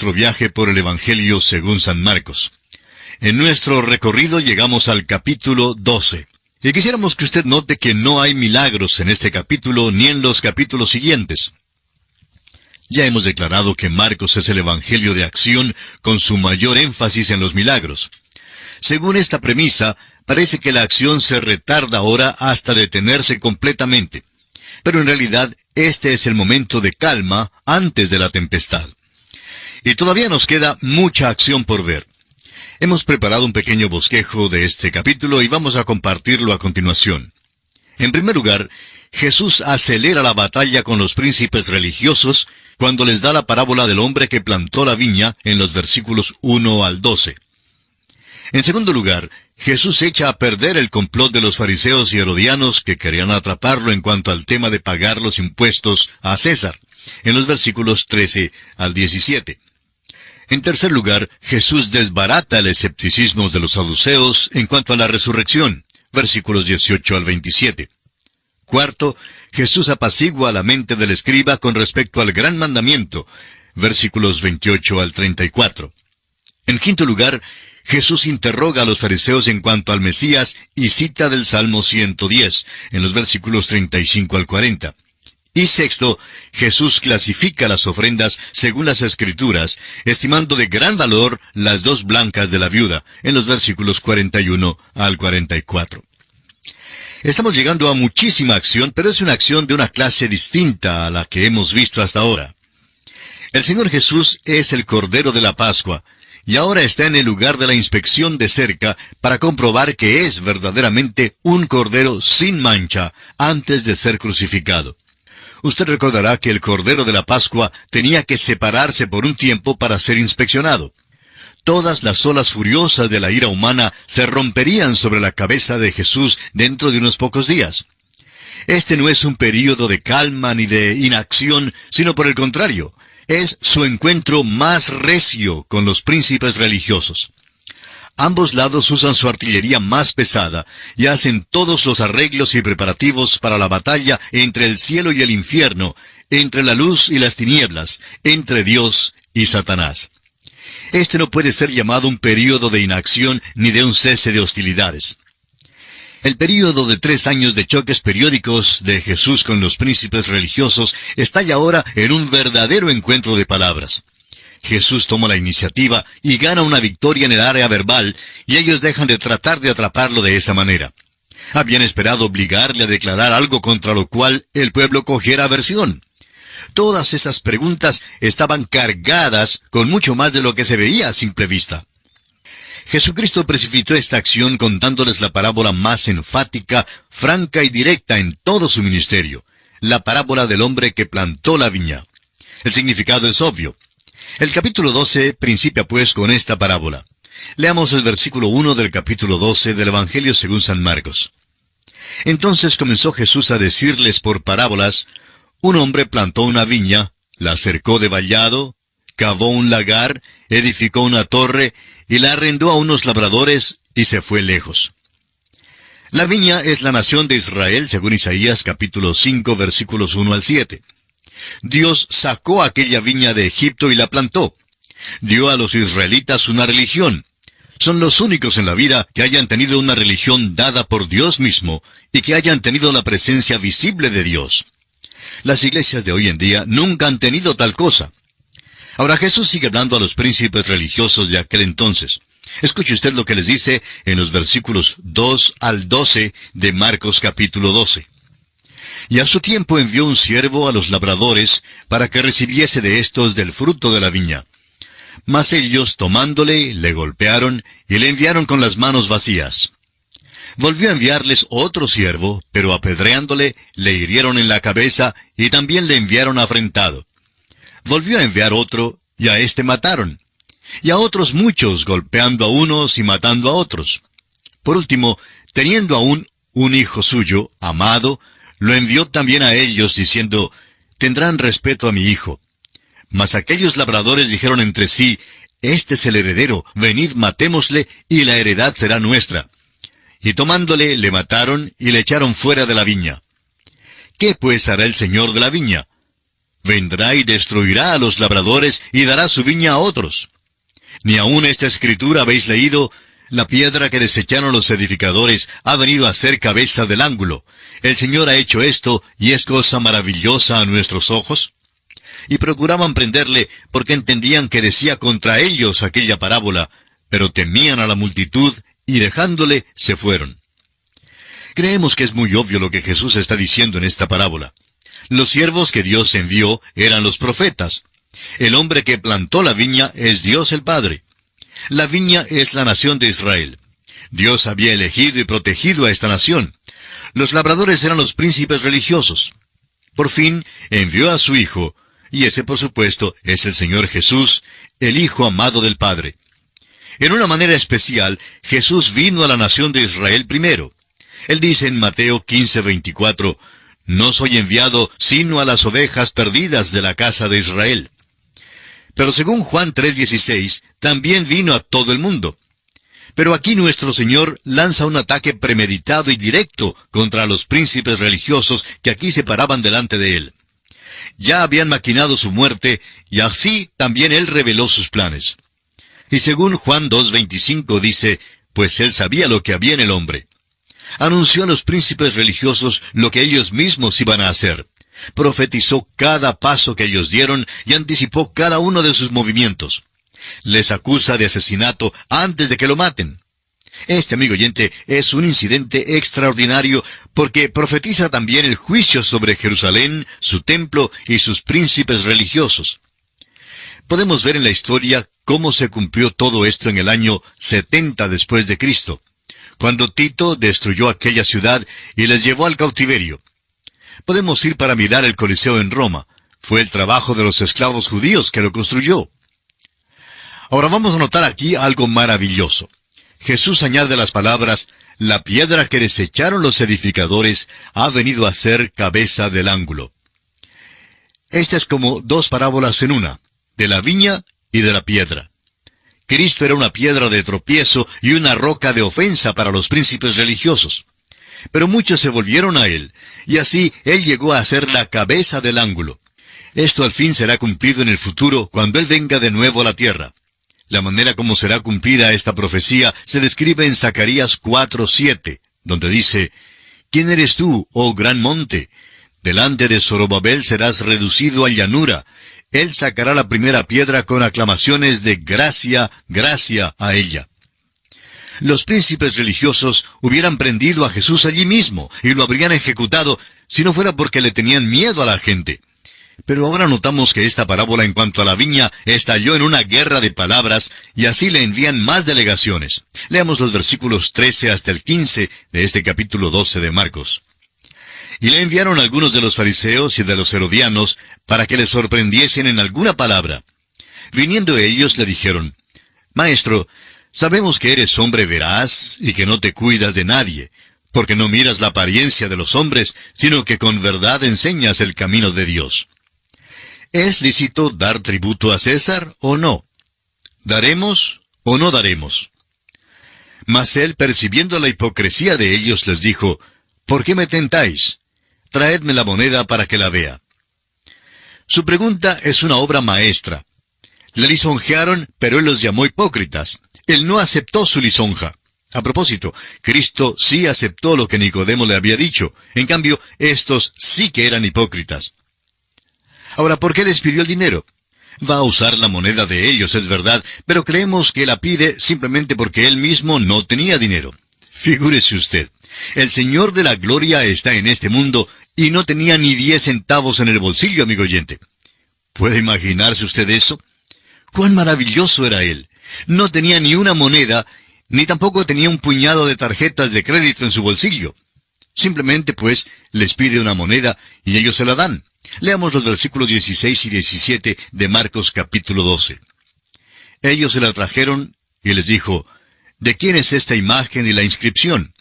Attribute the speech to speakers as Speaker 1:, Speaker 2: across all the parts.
Speaker 1: nuestro viaje por el Evangelio según San Marcos. En nuestro recorrido llegamos al capítulo 12. Y quisiéramos que usted note que no hay milagros en este capítulo ni en los capítulos siguientes. Ya hemos declarado que Marcos es el Evangelio de acción con su mayor énfasis en los milagros. Según esta premisa, parece que la acción se retarda ahora hasta detenerse completamente. Pero en realidad, este es el momento de calma antes de la tempestad. Y todavía nos queda mucha acción por ver. Hemos preparado un pequeño bosquejo de este capítulo y vamos a compartirlo a continuación. En primer lugar, Jesús acelera la batalla con los príncipes religiosos cuando les da la parábola del hombre que plantó la viña en los versículos 1 al 12. En segundo lugar, Jesús echa a perder el complot de los fariseos y herodianos que querían atraparlo en cuanto al tema de pagar los impuestos a César, en los versículos 13 al 17. En tercer lugar, Jesús desbarata el escepticismo de los saduceos en cuanto a la resurrección, versículos 18 al 27. Cuarto, Jesús apacigua la mente del escriba con respecto al gran mandamiento, versículos 28 al 34. En quinto lugar, Jesús interroga a los fariseos en cuanto al Mesías y cita del Salmo 110, en los versículos 35 al 40. Y sexto, Jesús clasifica las ofrendas según las Escrituras, estimando de gran valor las 2 blancas de la viuda, en los versículos 41 al 44. Estamos llegando a muchísima acción, pero es una acción de una clase distinta a la que hemos visto hasta ahora. El Señor Jesús es el Cordero de la Pascua, y ahora está en el lugar de la inspección de cerca para comprobar que es verdaderamente un Cordero sin mancha antes de ser crucificado. Usted recordará que el Cordero de la Pascua tenía que separarse por un tiempo para ser inspeccionado. Todas las olas furiosas de la ira humana se romperían sobre la cabeza de Jesús dentro de unos pocos días. Este no es un período de calma ni de inacción, sino por el contrario, es su encuentro más recio con los príncipes religiosos. Ambos lados usan su artillería más pesada y hacen todos los arreglos y preparativos para la batalla entre el cielo y el infierno, entre la luz y las tinieblas, entre Dios y Satanás. Este no puede ser llamado un período de inacción ni de un cese de hostilidades. El período de 3 años de choques periódicos de Jesús con los príncipes religiosos estalla ahora en un verdadero encuentro de palabras. Jesús toma la iniciativa y gana una victoria en el área verbal, y ellos dejan de tratar de atraparlo de esa manera. Habían esperado obligarle a declarar algo contra lo cual el pueblo cogiera aversión. Todas esas preguntas estaban cargadas con mucho más de lo que se veía a simple vista. Jesucristo precipitó esta acción contándoles la parábola más enfática, franca y directa en todo su ministerio, la parábola del hombre que plantó la viña. El significado es obvio. El capítulo 12 principia pues con esta parábola. Leamos el versículo 1 del capítulo 12 del Evangelio según San Marcos. Entonces comenzó Jesús a decirles por parábolas: un hombre plantó una viña, la cercó de vallado, cavó un lagar, edificó una torre, y la arrendó a unos labradores, y se fue lejos. La viña es la nación de Israel, según Isaías capítulo 5, versículos 1 al 7. Dios sacó aquella viña de Egipto y la plantó. Dio a los israelitas una religión. Son los únicos en la vida que hayan tenido una religión dada por Dios mismo y que hayan tenido la presencia visible de Dios. Las iglesias de hoy en día nunca han tenido tal cosa. Ahora Jesús sigue hablando a los príncipes religiosos de aquel entonces. Escuche usted lo que les dice en los versículos 2 al 12 de Marcos capítulo 12. Y a su tiempo envió un siervo a los labradores para que recibiese de éstos del fruto de la viña. Mas ellos, tomándole, le golpearon y le enviaron con las manos vacías. Volvió a enviarles otro siervo, pero apedreándole, le hirieron en la cabeza y también le enviaron afrentado. Volvió a enviar otro, y a éste mataron. Y a otros muchos, golpeando a unos y matando a otros. Por último, teniendo aún un hijo suyo, amado, lo envió también a ellos, diciendo: tendrán respeto a mi hijo. Mas aquellos labradores dijeron entre sí: este es el heredero, venid matémosle, y la heredad será nuestra. Y tomándole, le mataron, y le echaron fuera de la viña. ¿Qué pues hará el señor de la viña? vendrá y destruirá a los labradores y dará su viña a otros. Ni aun esta escritura habéis leído: la piedra que desecharon los edificadores ha venido a ser cabeza del ángulo. El Señor ha hecho esto, y es cosa maravillosa a nuestros ojos. Y procuraban prenderle, porque entendían que decía contra ellos aquella parábola, pero temían a la multitud, y dejándole, se fueron. Creemos que es muy obvio lo que Jesús está diciendo en esta parábola. Los siervos que Dios envió eran los profetas. El hombre que plantó la viña es Dios el Padre. La viña es la nación de Israel. Dios había elegido y protegido a esta nación. Los labradores eran los príncipes religiosos. Por fin envió a su Hijo, y ese, por supuesto, es el Señor Jesús, el Hijo amado del Padre. En una manera especial, Jesús vino a la nación de Israel primero. Él dice en Mateo 15:24, «No soy enviado sino a las ovejas perdidas de la casa de Israel». Pero según Juan 3:16, también vino a todo el mundo. Pero aquí nuestro Señor lanza un ataque premeditado y directo contra los príncipes religiosos que aquí se paraban delante de Él. Ya habían maquinado su muerte, y así también Él reveló sus planes. Y según Juan 2:25 dice, «Pues Él sabía lo que había en el hombre». Anunció a los príncipes religiosos lo que ellos mismos iban a hacer. Profetizó cada paso que ellos dieron y anticipó cada uno de sus movimientos. Les acusa de asesinato antes de que lo maten. Este, amigo oyente, es un incidente extraordinario porque profetiza también el juicio sobre Jerusalén, su templo y sus príncipes religiosos. Podemos ver en la historia cómo se cumplió todo esto en el año 70 después de Cristo, cuando Tito destruyó aquella ciudad y les llevó al cautiverio. Podemos ir para mirar el Coliseo en Roma. Fue el trabajo de los esclavos judíos que lo construyó. Ahora vamos a notar aquí algo maravilloso. Jesús añade las palabras, «La piedra que desecharon los edificadores ha venido a ser cabeza del ángulo». Esta es como dos parábolas en una, de la viña y de la piedra. Cristo era una piedra de tropiezo y una roca de ofensa para los príncipes religiosos. Pero muchos se volvieron a Él, y así Él llegó a ser la cabeza del ángulo. Esto al fin será cumplido en el futuro cuando Él venga de nuevo a la tierra. La manera como será cumplida esta profecía se describe en Zacarías 4:7, donde dice, «¿Quién eres tú, oh gran monte? Delante de Zorobabel serás reducido a llanura. Él sacará la primera piedra con aclamaciones de gracia, gracia a ella». Los príncipes religiosos hubieran prendido a Jesús allí mismo y lo habrían ejecutado si no fuera porque le tenían miedo a la gente. Pero ahora notamos que esta parábola en cuanto a la viña estalló en una guerra de palabras y así le envían más delegaciones. Leamos los versículos 13 hasta el 15 de este capítulo 12 de Marcos. «Y le enviaron algunos de los fariseos y de los herodianos para que le sorprendiesen en alguna palabra. Viniendo ellos le dijeron, «Maestro, sabemos que eres hombre veraz y que no te cuidas de nadie, porque no miras la apariencia de los hombres, sino que con verdad enseñas el camino de Dios. ¿Es lícito dar tributo a César o no? ¿Daremos o no daremos?» Mas él, percibiendo la hipocresía de ellos, les dijo, «¿Por qué me tentáis? Traedme la moneda para que la vea». Su pregunta es una obra maestra. Le lisonjearon, pero él los llamó hipócritas. Él no aceptó su lisonja. A propósito, Cristo sí aceptó lo que Nicodemo le había dicho. En cambio, estos sí que eran hipócritas. Ahora, ¿por qué les pidió el dinero? Va a usar la moneda de ellos, es verdad, pero creemos que la pide simplemente porque él mismo no tenía dinero. Figúrese usted, el Señor de la Gloria está en este mundo y no tenía ni 10 centavos en el bolsillo, amigo oyente. ¿Puede imaginarse usted eso? ¡Cuán maravilloso era Él! No tenía ni una moneda, ni tampoco tenía un puñado de tarjetas de crédito en su bolsillo. Simplemente, pues, les pide una moneda y ellos se la dan. Leamos los versículos 16 y 17 de Marcos capítulo 12. Ellos se la trajeron y les dijo, «¿De quién es esta imagen y la inscripción?»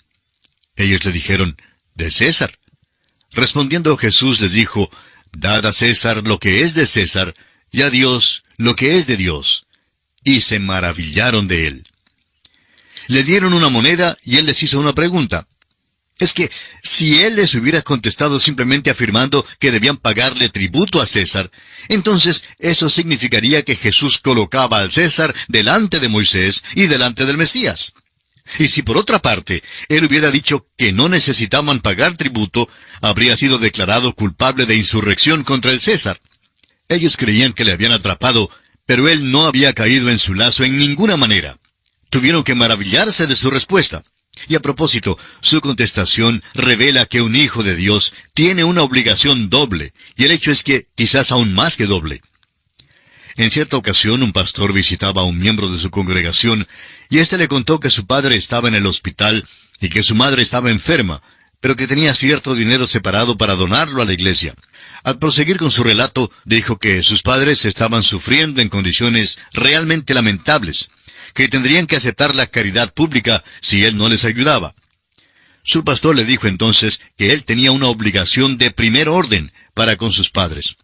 Speaker 1: Ellos le dijeron, «De César». Respondiendo Jesús les dijo, «Dad a César lo que es de César, y a Dios lo que es de Dios». Y se maravillaron de él. Le dieron una moneda y él les hizo una pregunta. Es que si él les hubiera contestado simplemente afirmando que debían pagarle tributo a César, entonces eso significaría que Jesús colocaba al César delante de Moisés y delante del Mesías. Y si por otra parte él hubiera dicho que no necesitaban pagar tributo, habría sido declarado culpable de insurrección contra el César. Ellos creían que le habían atrapado, pero él no había caído en su lazo en ninguna manera. Tuvieron que maravillarse de su respuesta. Y a propósito, su contestación revela que un hijo de Dios tiene una obligación doble, y el hecho es que quizás aún más que doble. En cierta ocasión, un pastor visitaba a un miembro de su congregación, y éste le contó que su padre estaba en el hospital y que su madre estaba enferma, pero que tenía cierto dinero separado para donarlo a la iglesia. Al proseguir con su relato, dijo que sus padres estaban sufriendo en condiciones realmente lamentables, que tendrían que aceptar la caridad pública si él no les ayudaba. Su pastor le dijo entonces que él tenía una obligación de primer orden para con sus padres.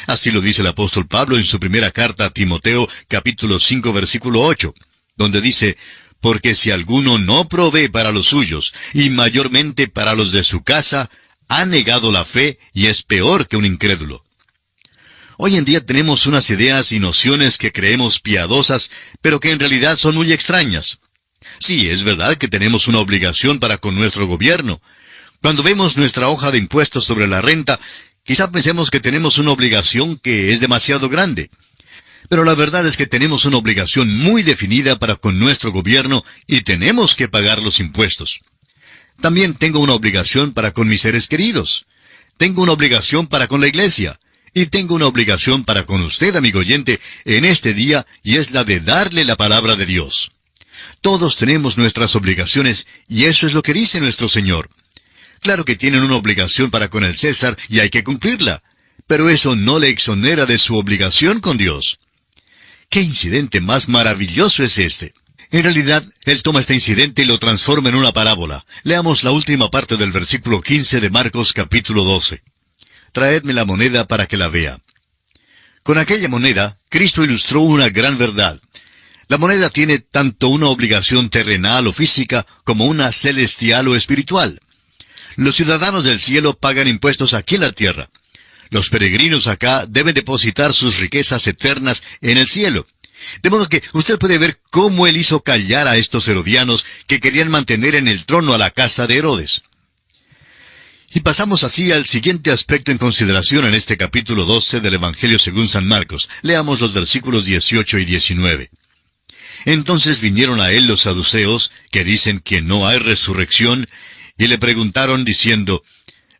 Speaker 1: Así lo dice el apóstol Pablo en su primera carta a Timoteo, capítulo 5, versículo 8, donde dice, «Porque si alguno no provee para los suyos, y mayormente para los de su casa, ha negado la fe y es peor que un incrédulo». Hoy en día tenemos unas ideas y nociones que creemos piadosas, pero que en realidad son muy extrañas. Sí, es verdad que tenemos una obligación para con nuestro gobierno. Cuando vemos nuestra hoja de impuestos sobre la renta, quizá pensemos que tenemos una obligación que es demasiado grande. Pero la verdad es que tenemos una obligación muy definida para con nuestro gobierno y tenemos que pagar los impuestos. También tengo una obligación para con mis seres queridos. Tengo una obligación para con la iglesia. Y tengo una obligación para con usted, amigo oyente, en este día, y es la de darle la palabra de Dios. Todos tenemos nuestras obligaciones, y eso es lo que dice nuestro Señor. Claro que tienen una obligación para con el César, y hay que cumplirla, pero eso no le exonera de su obligación con Dios. ¿Qué incidente más maravilloso es este? En realidad, él toma este incidente y lo transforma en una parábola. Leamos la última parte del versículo 15 de Marcos capítulo 12. Traedme la moneda para que la vea. Con aquella moneda, Cristo ilustró una gran verdad. La moneda tiene tanto una obligación terrenal o física como una celestial o espiritual. Los ciudadanos del cielo pagan impuestos aquí en la tierra. Los peregrinos acá deben depositar sus riquezas eternas en el cielo. De modo que usted puede ver cómo él hizo callar a estos herodianos que querían mantener en el trono a la casa de Herodes. Y pasamos así al siguiente aspecto en consideración en este capítulo 12 del Evangelio según San Marcos. Leamos los versículos 18 y 19. Entonces vinieron a él los saduceos, que dicen que no hay resurrección, y le preguntaron diciendo,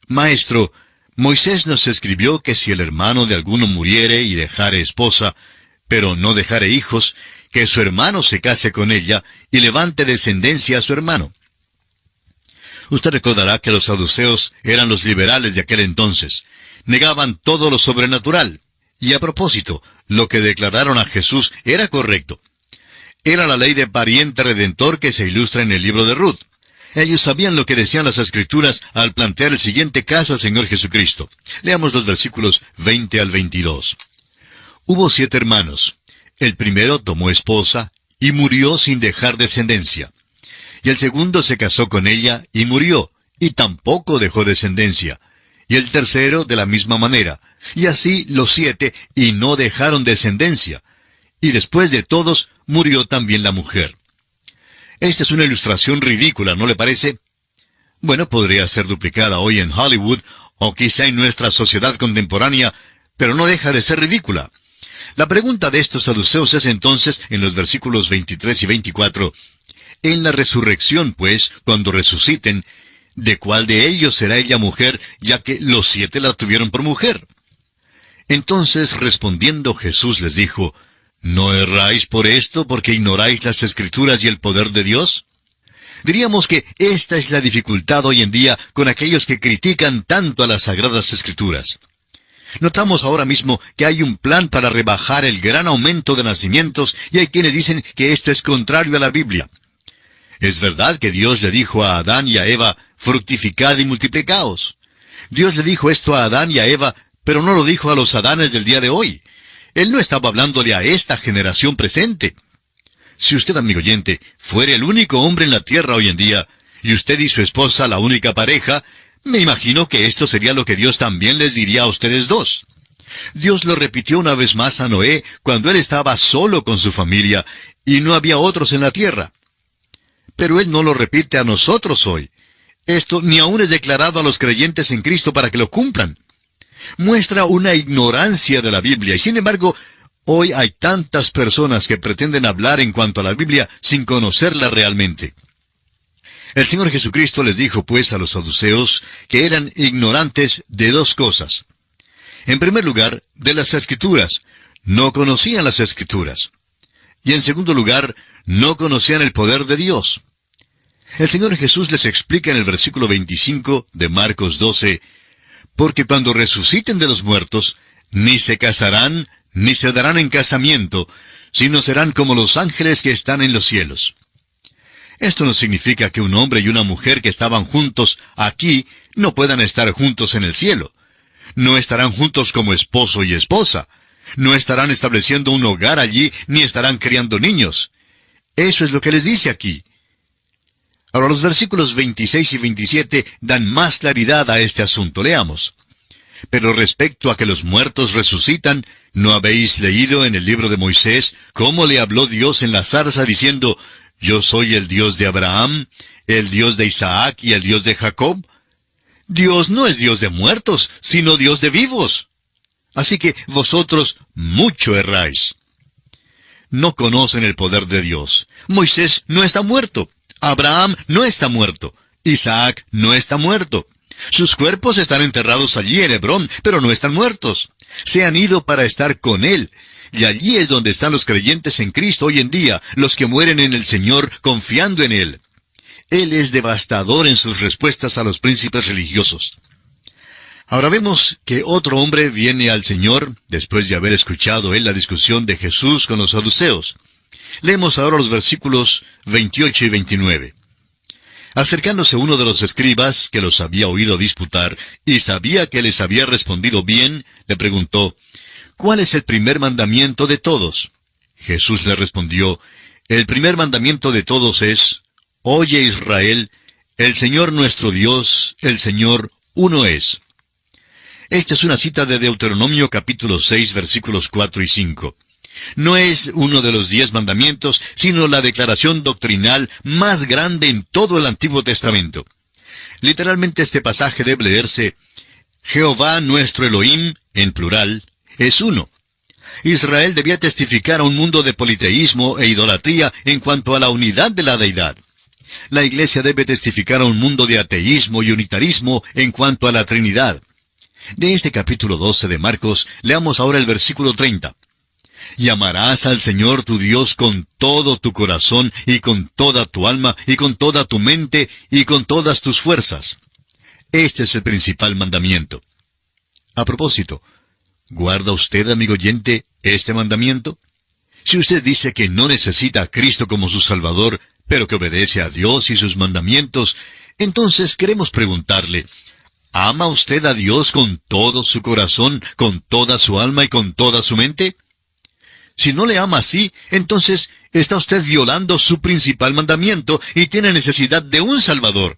Speaker 1: «Maestro, Moisés nos escribió que si el hermano de alguno muriere y dejare esposa, pero no dejare hijos, que su hermano se case con ella y levante descendencia a su hermano». Usted recordará que los saduceos eran los liberales de aquel entonces. Negaban todo lo sobrenatural. Y a propósito, lo que declararon a Jesús era correcto. Era la ley de pariente redentor que se ilustra en el libro de Ruth. Ellos sabían lo que decían las Escrituras al plantear el siguiente caso al Señor Jesucristo. Leamos los versículos 20 al 22. Hubo 7 hermanos. El primero tomó esposa y murió sin dejar descendencia. Y el segundo se casó con ella y murió, y tampoco dejó descendencia. Y el tercero de la misma manera. Y así los 7, y no dejaron descendencia. Y después de todos, murió también la mujer. Esta es una ilustración ridícula, ¿no le parece? Bueno, podría ser duplicada hoy en Hollywood, o quizá en nuestra sociedad contemporánea, pero no deja de ser ridícula. La pregunta de estos saduceos es entonces, en los versículos 23 y 24, en la resurrección, pues, cuando resuciten, ¿de cuál de ellos será ella mujer, ya que los 7 la tuvieron por mujer? Entonces, respondiendo Jesús les dijo, ¿no erráis por esto, porque ignoráis las Escrituras y el poder de Dios? Diríamos que esta es la dificultad hoy en día con aquellos que critican tanto a las Sagradas Escrituras. Notamos ahora mismo que hay un plan para rebajar el gran aumento de nacimientos, y hay quienes dicen que esto es contrario a la Biblia. Es verdad que Dios le dijo a Adán y a Eva, fructificad y multiplicaos. Dios le dijo esto a Adán y a Eva, pero no lo dijo a los Adanes del día de hoy. Él no estaba hablándole a esta generación presente. Si usted, amigo oyente, fuera el único hombre en la tierra hoy en día, y usted y su esposa la única pareja, me imagino que esto sería lo que Dios también les diría a ustedes dos. Dios lo repitió una vez más a Noé cuando él estaba solo con su familia y no había otros en la tierra. Pero Él no lo repite a nosotros hoy. Esto ni aún es declarado a los creyentes en Cristo para que lo cumplan. Muestra una ignorancia de la Biblia y sin embargo, hoy hay tantas personas que pretenden hablar en cuanto a la Biblia sin conocerla realmente. El Señor Jesucristo les dijo pues a los saduceos que eran ignorantes de dos cosas. En primer lugar, de las Escrituras. No conocían las Escrituras. Y en segundo lugar, no conocían el poder de Dios. El Señor Jesús les explica en el versículo 25 de Marcos 12, porque cuando resuciten de los muertos, ni se casarán, ni se darán en casamiento, sino serán como los ángeles que están en los cielos. Esto no significa que un hombre y una mujer que estaban juntos aquí no puedan estar juntos en el cielo. No estarán juntos como esposo y esposa. No estarán estableciendo un hogar allí, ni estarán criando niños. Eso es lo que les dice aquí. Ahora los versículos 26 y 27 dan más claridad a este asunto. Leamos. Pero respecto a que los muertos resucitan, ¿no habéis leído en el libro de Moisés cómo le habló Dios en la zarza diciendo, yo soy el Dios de Abraham, el Dios de Isaac y el Dios de Jacob? Dios no es Dios de muertos, sino Dios de vivos. Así que vosotros mucho erráis. No conocen el poder de Dios. Moisés no está muerto. Abraham no está muerto. Isaac no está muerto. Sus cuerpos están enterrados allí en Hebrón, pero no están muertos. Se han ido para estar con Él. Y allí es donde están los creyentes en Cristo hoy en día, los que mueren en el Señor confiando en Él. Él es devastador en sus respuestas a los príncipes religiosos. Ahora vemos que otro hombre viene al Señor, después de haber escuchado él la discusión de Jesús con los saduceos. Leemos ahora los versículos 28 y 29. Acercándose uno de los escribas, que los había oído disputar, y sabía que les había respondido bien, le preguntó, ¿cuál es el primer mandamiento de todos? Jesús le respondió, el primer mandamiento de todos es, Oye Israel, el Señor nuestro Dios, el Señor uno es. Esta es una cita de Deuteronomio capítulo 6 versículos 4 y 5. No es uno de los 10 mandamientos, sino la declaración doctrinal más grande en todo el Antiguo Testamento. Literalmente este pasaje debe leerse, Jehová nuestro Elohim, en plural, es uno. Israel debía testificar a un mundo de politeísmo e idolatría en cuanto a la unidad de la deidad. La Iglesia debe testificar a un mundo de ateísmo y unitarismo en cuanto a la Trinidad. De este capítulo 12 de Marcos, leamos ahora el versículo 30. Y amarás al Señor tu Dios con todo tu corazón, y con toda tu alma, y con toda tu mente, y con todas tus fuerzas. Este es el principal mandamiento. A propósito, ¿guarda usted, amigo oyente, este mandamiento? Si usted dice que no necesita a Cristo como su Salvador, pero que obedece a Dios y sus mandamientos, entonces queremos preguntarle, ¿ama usted a Dios con todo su corazón, con toda su alma y con toda su mente? Si no le ama así, entonces está usted violando su principal mandamiento y tiene necesidad de un Salvador.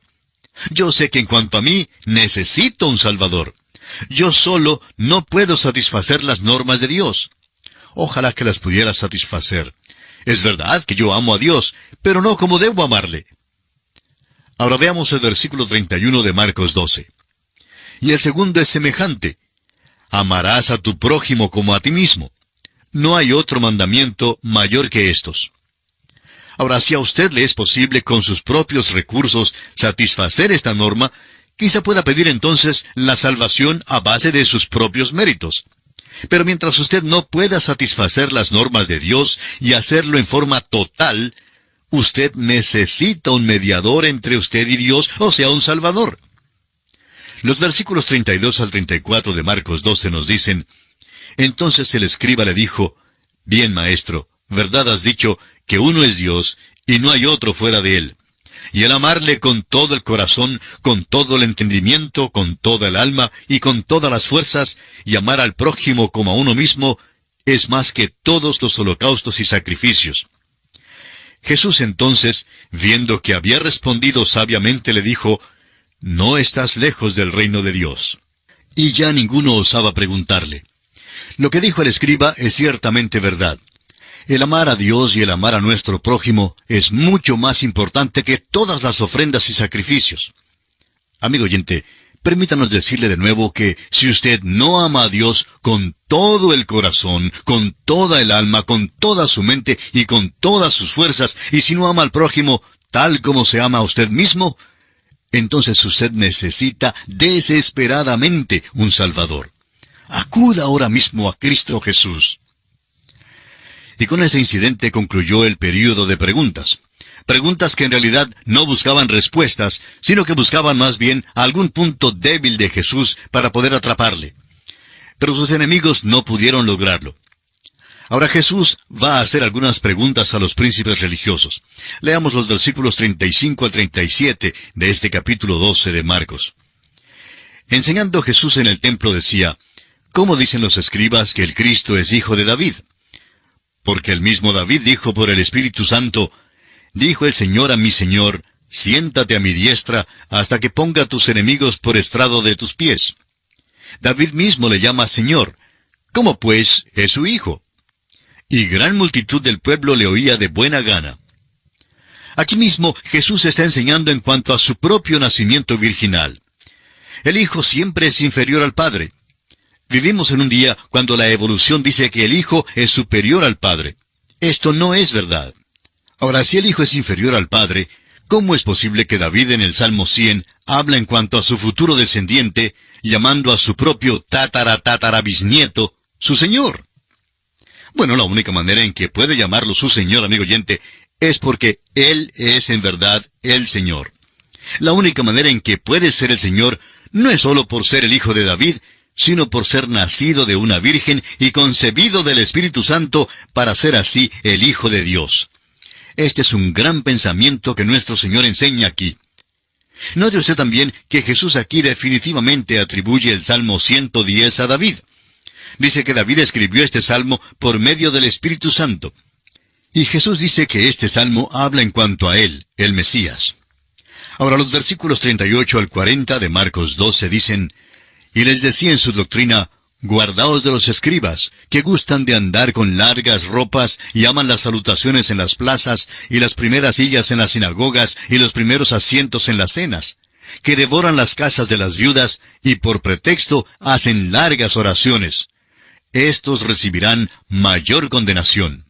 Speaker 1: Yo sé que en cuanto a mí, necesito un Salvador. Yo solo no puedo satisfacer las normas de Dios. Ojalá que las pudiera satisfacer. Es verdad que yo amo a Dios, pero no como debo amarle. Ahora veamos el versículo 31 de Marcos 12. Y el segundo es semejante. Amarás a tu prójimo como a ti mismo. No hay otro mandamiento mayor que estos. Ahora, si a usted le es posible con sus propios recursos satisfacer esta norma, quizá pueda pedir entonces la salvación a base de sus propios méritos. Pero mientras usted no pueda satisfacer las normas de Dios y hacerlo en forma total, usted necesita un mediador entre usted y Dios, o sea, un Salvador. Los versículos 32 al 34 de Marcos 12 nos dicen, Entonces el escriba le dijo, Bien, maestro, verdad has dicho que uno es Dios, y no hay otro fuera de él. Y el amarle con todo el corazón, con todo el entendimiento, con toda el alma y con todas las fuerzas, y amar al prójimo como a uno mismo, es más que todos los holocaustos y sacrificios. Jesús entonces, viendo que había respondido sabiamente, le dijo, «No estás lejos del reino de Dios». Y ya ninguno osaba preguntarle. Lo que dijo el escriba es ciertamente verdad. El amar a Dios y el amar a nuestro prójimo es mucho más importante que todas las ofrendas y sacrificios. Amigo oyente, permítanos decirle de nuevo que si usted no ama a Dios con todo el corazón, con toda el alma, con toda su mente y con todas sus fuerzas, y si no ama al prójimo tal como se ama a usted mismo, entonces usted necesita desesperadamente un Salvador. Acuda ahora mismo a Cristo Jesús. Y con ese incidente concluyó el período de preguntas. Preguntas que en realidad no buscaban respuestas, sino que buscaban más bien algún punto débil de Jesús para poder atraparle. Pero sus enemigos no pudieron lograrlo. Ahora Jesús va a hacer algunas preguntas a los príncipes religiosos. Leamos los versículos 35 al 37 de este capítulo 12 de Marcos. Enseñando Jesús en el templo decía, «¿Cómo dicen los escribas que el Cristo es hijo de David? Porque el mismo David dijo por el Espíritu Santo, dijo el Señor a mi Señor, siéntate a mi diestra hasta que ponga tus enemigos por estrado de tus pies. David mismo le llama Señor. ¿Cómo pues es su hijo? Y gran multitud del pueblo le oía de buena gana». Aquí mismo Jesús está enseñando en cuanto a su propio nacimiento virginal. El Hijo siempre es inferior al Padre. Vivimos en un día cuando la evolución dice que el Hijo es superior al Padre. Esto no es verdad. Ahora, si el Hijo es inferior al Padre, ¿cómo es posible que David en el Salmo 100 habla en cuanto a su futuro descendiente, llamando a su propio tatara-tatara-bisnieto su Señor? Bueno, la única manera en que puede llamarlo su Señor, amigo oyente, es porque Él es en verdad el Señor. La única manera en que puede ser el Señor no es sólo por ser el Hijo de David, sino por ser nacido de una virgen y concebido del Espíritu Santo para ser así el Hijo de Dios. Este es un gran pensamiento que nuestro Señor enseña aquí. Note usted también que Jesús aquí definitivamente atribuye el Salmo 110 a David. Dice que David escribió este salmo por medio del Espíritu Santo. Y Jesús dice que este salmo habla en cuanto a Él, el Mesías. Ahora los versículos 38 al 40 de Marcos 12 dicen, «Y les decía en su doctrina, guardaos de los escribas, que gustan de andar con largas ropas y aman las salutaciones en las plazas y las primeras sillas en las sinagogas y los primeros asientos en las cenas, que devoran las casas de las viudas y por pretexto hacen largas oraciones. Estos recibirán mayor condenación».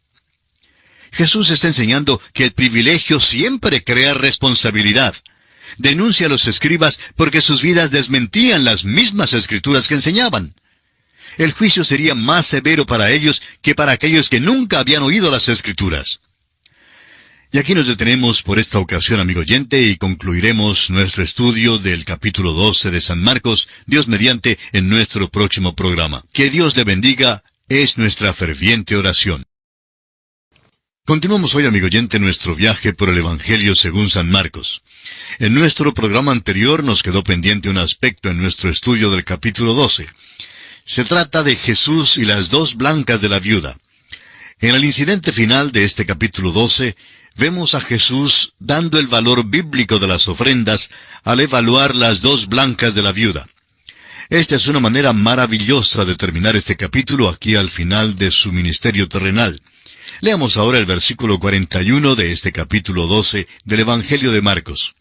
Speaker 1: Jesús está enseñando que el privilegio siempre crea responsabilidad. Denuncia a los escribas porque sus vidas desmentían las mismas escrituras que enseñaban. El juicio sería más severo para ellos que para aquellos que nunca habían oído las escrituras. Y aquí nos detenemos por esta ocasión, amigo oyente, y concluiremos nuestro estudio del capítulo 12 de San Marcos, Dios mediante, en nuestro próximo programa. Que Dios le bendiga, es nuestra ferviente oración. Continuamos hoy, amigo oyente, nuestro viaje por el Evangelio según San Marcos. En nuestro programa anterior nos quedó pendiente un aspecto en nuestro estudio del capítulo 12. Se trata de Jesús y las dos blancas de la viuda. En el incidente final de este capítulo 12, vemos a Jesús dando el valor bíblico de las ofrendas al evaluar las dos blancas de la viuda. Esta es una manera maravillosa de terminar este capítulo aquí al final de su ministerio terrenal. Leamos ahora el versículo 41 de este capítulo 12 del Evangelio de Marcos.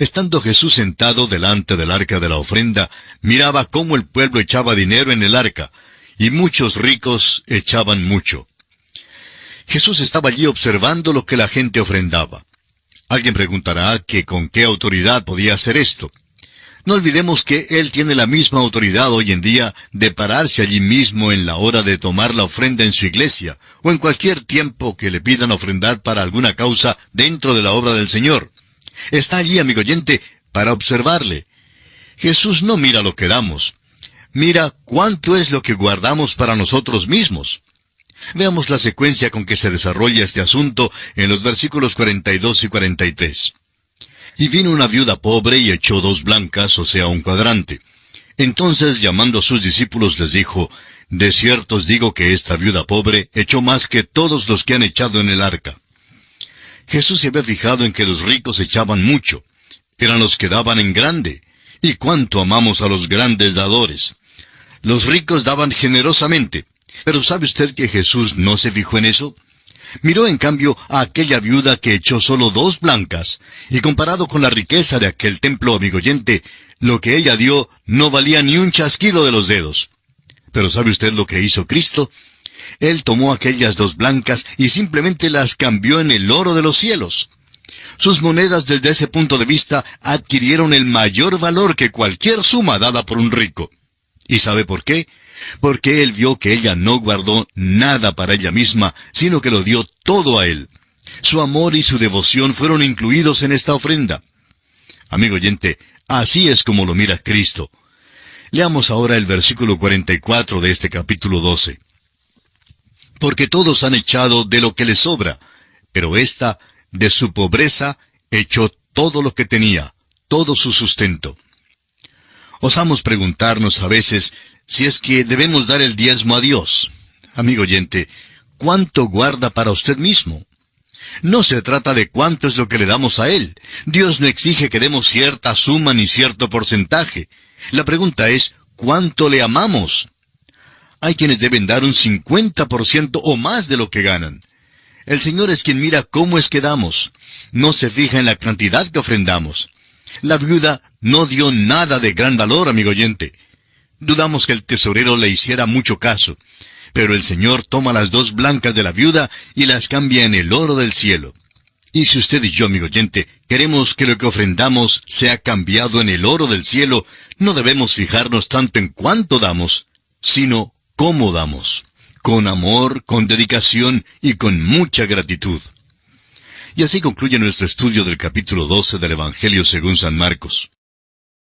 Speaker 1: Estando Jesús sentado delante del arca de la ofrenda, miraba cómo el pueblo echaba dinero en el arca, y muchos ricos echaban mucho. Jesús estaba allí observando lo que la gente ofrendaba. Alguien preguntará que con qué autoridad podía hacer esto. No olvidemos que Él tiene la misma autoridad hoy en día de pararse allí mismo en la hora de tomar la ofrenda en su iglesia, o en cualquier tiempo que le pidan ofrendar para alguna causa dentro de la obra del Señor. Está allí, amigo oyente, para observarle. Jesús no mira lo que damos. Mira cuánto es lo que guardamos para nosotros mismos. Veamos la secuencia con que se desarrolla este asunto en los versículos 42 y 43. Y vino una viuda pobre y echó 2 blancas, o sea, un cuadrante. Entonces, llamando a sus discípulos, les dijo, de cierto os digo que esta viuda pobre echó más que todos los que han echado en el arca. Jesús se había fijado en que los ricos echaban mucho. Eran los que daban en grande. ¿Y cuánto amamos a los grandes dadores? Los ricos daban generosamente. Pero ¿sabe usted que Jesús no se fijó en eso? Miró en cambio a aquella viuda que echó solo 2 blancas, y comparado con la riqueza de aquel templo, amigo oyente, lo que ella dio no valía ni un chasquido de los dedos. Pero ¿sabe usted lo que hizo Cristo? Él tomó aquellas 2 blancas y simplemente las cambió en el oro de los cielos. Sus monedas desde ese punto de vista adquirieron el mayor valor que cualquier suma dada por un rico. ¿Y sabe por qué? Porque él vio que ella no guardó nada para ella misma, sino que lo dio todo a él. Su amor y su devoción fueron incluidos en esta ofrenda. Amigo oyente, así es como lo mira Cristo. Leamos ahora el versículo 44 de este capítulo 12. Porque todos han echado de lo que les sobra, pero ésta, de su pobreza, echó todo lo que tenía, todo su sustento. Osamos preguntarnos a veces si es que debemos dar el diezmo a Dios. Amigo oyente, ¿cuánto guarda para usted mismo? No se trata de cuánto es lo que le damos a Él. Dios no exige que demos cierta suma ni cierto porcentaje. La pregunta es, ¿cuánto le amamos? Hay quienes deben dar un 50% o más de lo que ganan. El Señor es quien mira cómo es que damos. No se fija en la cantidad que ofrendamos. La viuda no dio nada de gran valor, amigo oyente. Dudamos que el tesorero le hiciera mucho caso. Pero el Señor toma las 2 blancas de la viuda y las cambia en el oro del cielo. Y si usted y yo, amigo oyente, queremos que lo que ofrendamos sea cambiado en el oro del cielo, no debemos fijarnos tanto en cuánto damos, sino cómo damos. Con amor, con dedicación y con mucha gratitud. Y así concluye nuestro estudio del capítulo 12 del Evangelio según San Marcos.